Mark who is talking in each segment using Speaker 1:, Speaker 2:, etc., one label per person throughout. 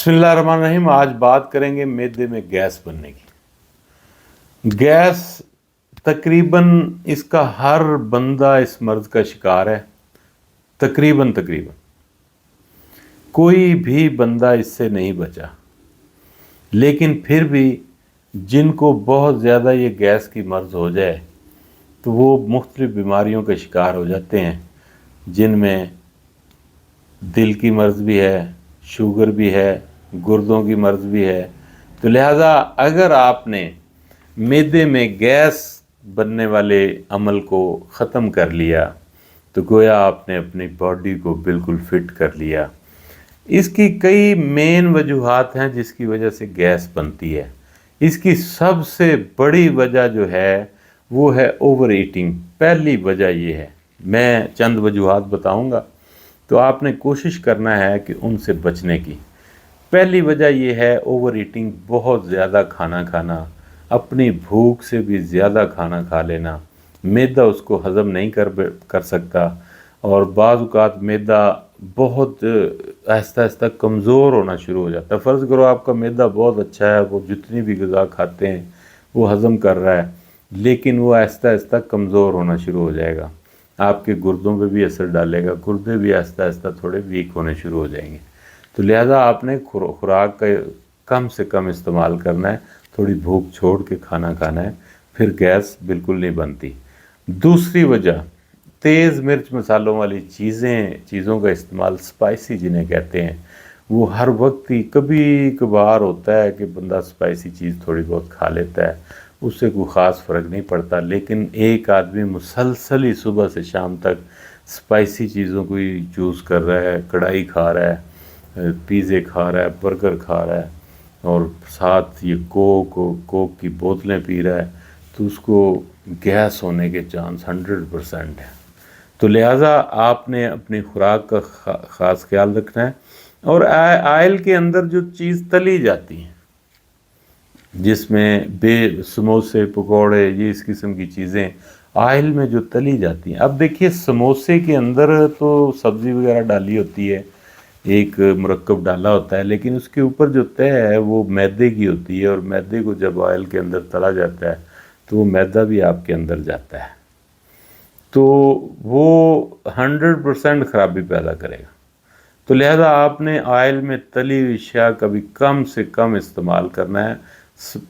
Speaker 1: बिस्मिल्लाहिर्रहमानिर्रहीम। आज बात करेंगे मैदे में गैस बनने की। गैस तकरीबन इसका हर बंदा इस मर्ज का शिकार है। तकरीबन कोई भी बंदा इससे नहीं बचा। लेकिन फिर भी जिनको बहुत ज़्यादा ये गैस की मर्ज हो जाए तो वो मुख्तलिफ बीमारियों का शिकार हो जाते हैं, जिनमें दिल की मर्ज भी है, शुगर भी है, गुर्दों की मर्ज भी है। तो लिहाजा अगर आपने मैदे में गैस बनने वाले अमल को ख़त्म कर लिया तो गोया आपने अपनी बॉडी को बिल्कुल फिट कर लिया। इसकी कई मेन वजूहात हैं जिसकी वजह से गैस बनती है। इसकी सबसे बड़ी वजह जो है वो है ओवर ईटिंग। पहली वजह ये है, मैं चंद वजूहात बताऊंगा तो आपने कोशिश करना है कि उनसे बचने की। पहली वजह यह है ओवर ईटिंग, बहुत ज़्यादा खाना खाना, अपनी भूख से भी ज़्यादा खाना खा लेना। मैदा उसको हज़म नहीं कर सकता और बाज़ औक़ात मैदा बहुत आहिस्ता आहिस्ता कमज़ोर होना शुरू हो जाता है। फ़र्ज़ करो आपका मैदा बहुत अच्छा है, वो जितनी भी ग़िज़ा खाते हैं वो हज़म कर रहा है, लेकिन वो आहिस्ता आहिस्ता कमज़ोर होना शुरू हो जाएगा। आपके गुर्दों पे भी असर डालेगा, गुर्दे भी आहिस्ता आहिस्ता थोड़े वीक होने शुरू हो जाएंगे। तो लिहाजा आपने खुराक का कम से कम इस्तेमाल करना है, थोड़ी भूख छोड़ के खाना खाना है, फिर गैस बिल्कुल नहीं बनती। दूसरी वजह, तेज़ मिर्च मसालों वाली चीज़ों का इस्तेमाल, स्पाइसी जिन्हें कहते हैं, वो हर वक्त ही कभी कभार होता है कि बंदा स्पाइसी चीज़ थोड़ी बहुत खा लेता है, उससे कोई ख़ास फ़र्क नहीं पड़ता। लेकिन एक आदमी मुसलसल ही सुबह से शाम तक स्पाइसी चीज़ों को ही चूज़ कर रहा है, कढ़ाई खा रहा है, पिज़्ज़े खा रहा है, बर्गर खा रहा है और साथ ये कोक की बोतलें पी रहा है, तो उसको गैस होने के चांस 100% है। तो लिहाजा आपने अपनी खुराक का ख़ास ख्याल रखना है। और आयल के अंदर जो चीज़ तली जाती है, जिसमें समोसे, पकौड़े, ये इस किस्म की चीज़ें आयल में जो तली जाती हैं। अब देखिए, समोसे के अंदर तो सब्ज़ी वगैरह डाली होती है, एक मुरक्कब डाला होता है, लेकिन उसके ऊपर जो तह है वो मैदे की होती है, और मैदे को जब ऑयल के अंदर तला जाता है तो वो मैदा भी आपके अंदर जाता है, तो वो 100% ख़राबी पैदा करेगा। तो लिहाजा आपने ऑयल में तली हुई अशिया का भी कम से कम इस्तेमाल करना है।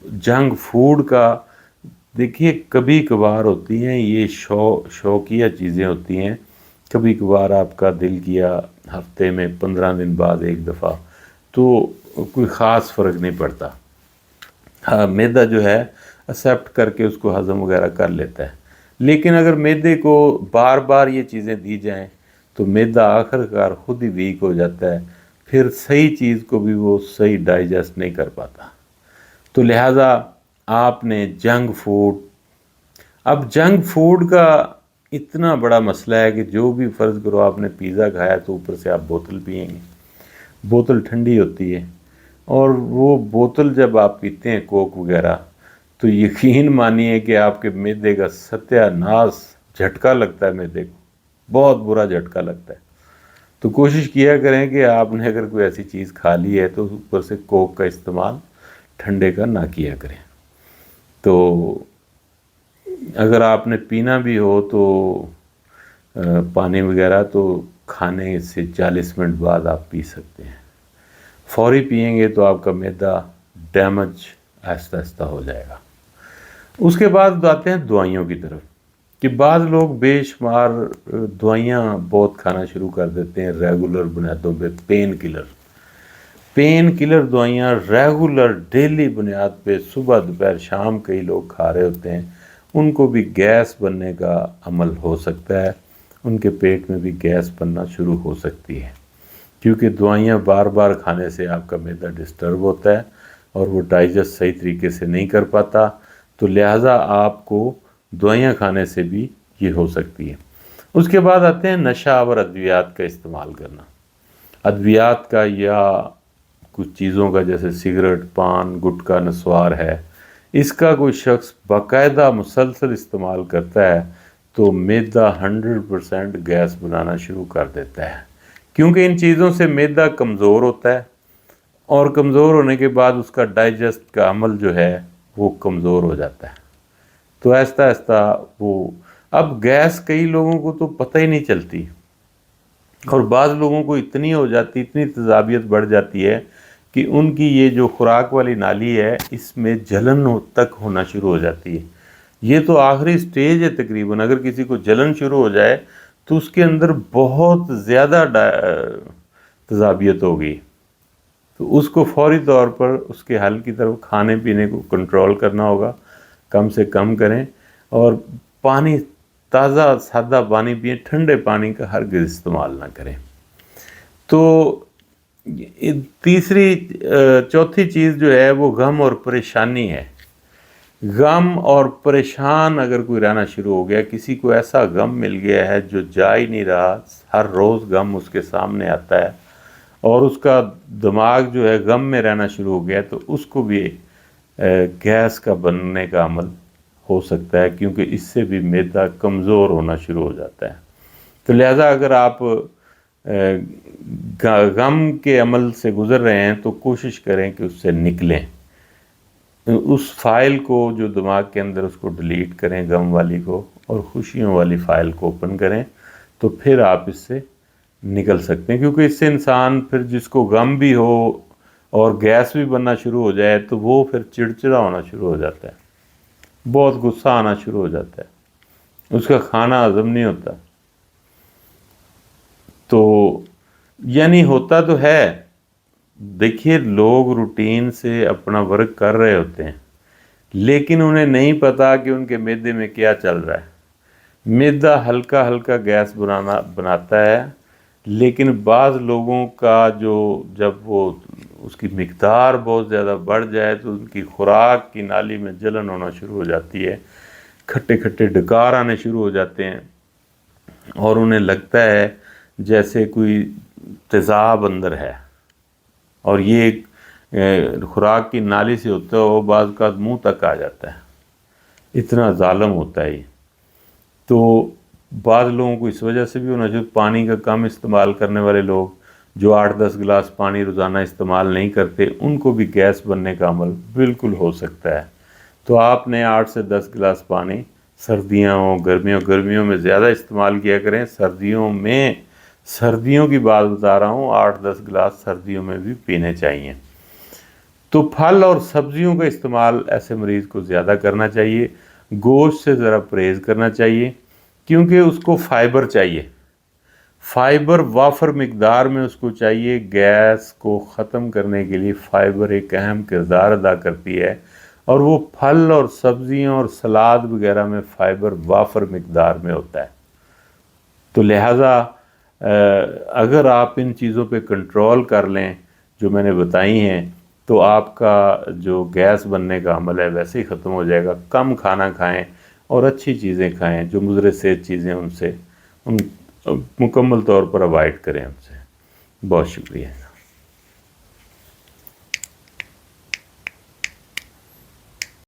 Speaker 1: जंक फूड का देखिए, कभी कभार होती हैं ये शौकिया चीज़ें होती हैं। कभी कभार आपका दिल किया हफ्ते में 15 दिन बाद एक दफ़ा, तो कोई ख़ास फ़र्क नहीं पड़ता। हाँ, मैदा जो है एक्सेप्ट करके उसको हज़म वगैरह कर लेता है। लेकिन अगर मैदे को बार बार ये चीज़ें दी जाएं तो मैदा आखिरकार ख़ुद ही वीक हो जाता है, फिर सही चीज़ को भी वो सही डाइजेस्ट नहीं कर पाता। तो लिहाजा आपने जंक फूड का इतना बड़ा मसला है कि जो भी फ़र्ज़ करो आपने पिज़्ज़ा खाया तो ऊपर से आप बोतल पिएंगे, बोतल ठंडी होती है, और वो बोतल जब आप पीते हैं कोक वगैरह, तो यकीन मानिए कि आपके मैदे का सत्यानाश, झटका लगता है मैदे को, बहुत बुरा झटका लगता है। तो कोशिश किया करें कि आपने अगर कोई ऐसी चीज़ खा ली है तो ऊपर से कोक का इस्तेमाल ठंडे का ना किया करें। तो अगर आपने पीना भी हो तो पानी वगैरह तो खाने से 40 मिनट बाद आप पी सकते हैं। फौरी पिएंगे तो आपका मैदा डैमेज आहिस्ता आहिस्ता हो जाएगा। उसके बाद आते हैं दवाइयों की तरफ, कि बाद लोग बेशुमार दवाइयाँ बहुत खाना शुरू कर देते हैं रेगुलर बुनियादों पे। पेन किलर दवाइयाँ रेगुलर डेली बुनियाद पे सुबह दोपहर शाम कई लोग खा रहे होते हैं। उनको भी गैस बनने का अमल हो सकता है, उनके पेट में भी गैस बनना शुरू हो सकती है, क्योंकि दवाइयाँ बार बार खाने से आपका मैदा डिस्टर्ब होता है और वो डाइजेस्ट सही तरीके से नहीं कर पाता। तो लिहाजा आपको दवाइयाँ खाने से भी ये हो सकती है। उसके बाद आते हैं नशा और अद्वियात का इस्तेमाल करना। अद्वियात का या कुछ चीज़ों का, जैसे सिगरेट, पान, गुटखा, नस्वार है, इसका कोई शख्स बाकायदा मुसलसल इस्तेमाल करता है तो मैदा 100% गैस बनाना शुरू कर देता है, क्योंकि इन चीज़ों से मैदा कमज़ोर होता है اور کمزور ہونے کے بعد اس کا ڈائجسٹ کا عمل جو ہے وہ کمزور ہو جاتا ہے. تو آہستہ آہستہ وہ اب گیس کئی لوگوں کو تو پتہ ہی نہیں چلتی، اور بعض لوگوں کو اتنی ہو جاتی، اتنی تیزابیت بڑھ جاتی ہے کہ ان کی یہ جو خوراک والی نالی ہے اس میں جلن تک ہونا شروع ہو جاتی ہے. یہ تو آخری سٹیج ہے تقریباً. اگر کسی کو جلن شروع ہو جائے تو اس کے اندر بہت زیادہ تیزابیت ہوگی. تو اس کو فوری طور پر اس کے حل کی طرف کھانے پینے کو کنٹرول کرنا ہوگا، کم سے کم کریں، اور پانی تازہ سادہ پانی پئیں، ٹھنڈے پانی کا ہرگز استعمال نہ کریں. تو چوتھی چیز جو ہے وہ غم اور پریشانی ہے. غم اور پریشان اگر کوئی رہنا شروع ہو گیا، کسی کو ایسا غم مل گیا ہے جو جا ہی نہیں رہا، ہر روز غم اس کے سامنے آتا ہے اور اس کا دماغ جو ہے غم میں رہنا شروع ہو گیا، تو اس کو بھی گیس کا بننے کا عمل ہو سکتا ہے، کیونکہ اس سے بھی معدہ کمزور ہونا شروع ہو جاتا ہے. تو لہٰذا اگر آپ غم کے عمل سے گزر رہے ہیں تو کوشش کریں کہ اس سے نکلیں، اس فائل کو جو دماغ کے اندر اس کو ڈیلیٹ کریں، غم والی کو، اور خوشیوں والی فائل کو اوپن کریں، تو پھر آپ اس سے نکل سکتے ہیں. کیونکہ اس سے انسان پھر جس کو غم بھی ہو اور گیس بھی بننا شروع ہو جائے تو وہ پھر چڑچڑا ہونا شروع ہو جاتا ہے، بہت غصہ آنا شروع ہو جاتا ہے، اس کا کھانا ہضم نہیں ہوتا. تو یعنی ہوتا تو ہے، دیکھیے لوگ روٹین سے اپنا ورک کر رہے ہوتے ہیں لیکن انہیں نہیں پتا کہ ان کے معدے میں کیا چل رہا ہے. معدہ ہلکا ہلکا گیس بناتا ہے، لیکن بعض لوگوں کا جب وہ اس کی مقدار بہت زیادہ بڑھ جائے تو ان کی خوراک کی نالی میں جلن ہونا شروع ہو جاتی ہے، کھٹے کھٹے ڈکار آنے شروع ہو جاتے ہیں، اور انہیں لگتا ہے جیسے کوئی تیزاب اندر ہے، اور یہ خوراک کی نالی سے ہوتا ہے وہ بعض کا منہ تک آ جاتا ہے. اتنا ظالم ہوتا ہے یہ. تو بعض لوگوں کو اس وجہ سے بھی ہونا چاہیے، پانی کا کم استعمال کرنے والے لوگ جو 8-10 گلاس پانی روزانہ استعمال نہیں کرتے، ان کو بھی گیس بننے کا عمل بالکل ہو سکتا ہے. تو آپ نے 8 سے 10 گلاس پانی سردیاں ہوں گرمیوں میں زیادہ استعمال کیا کریں. سردیوں کی بات بتا رہا ہوں، 8-10 گلاس سردیوں میں بھی پینے چاہیے. تو پھل اور سبزیوں کا استعمال ایسے مریض کو زیادہ کرنا چاہیے. گوشت سے ذرا پرہیز کرنا چاہیے، کیونکہ اس کو فائبر چاہیے، فائبر وافر مقدار میں اس کو چاہیے. گیس کو ختم کرنے کے لیے فائبر ایک اہم کردار ادا کرتی ہے، اور وہ پھل اور سبزیاں اور سلاد وغیرہ میں فائبر وافر مقدار میں ہوتا ہے. تو لہٰذا اگر آپ ان چیزوں پہ کنٹرول کر لیں جو میں نے بتائی ہیں، تو آپ کا جو گیس بننے کا عمل ہے ویسے ہی ختم ہو جائے گا. کم کھانا کھائیں اور اچھی چیزیں کھائیں، جو مضر صحت چیزیں ان مکمل طور پر اوائڈ کریں ان سے. بہت شکریہ.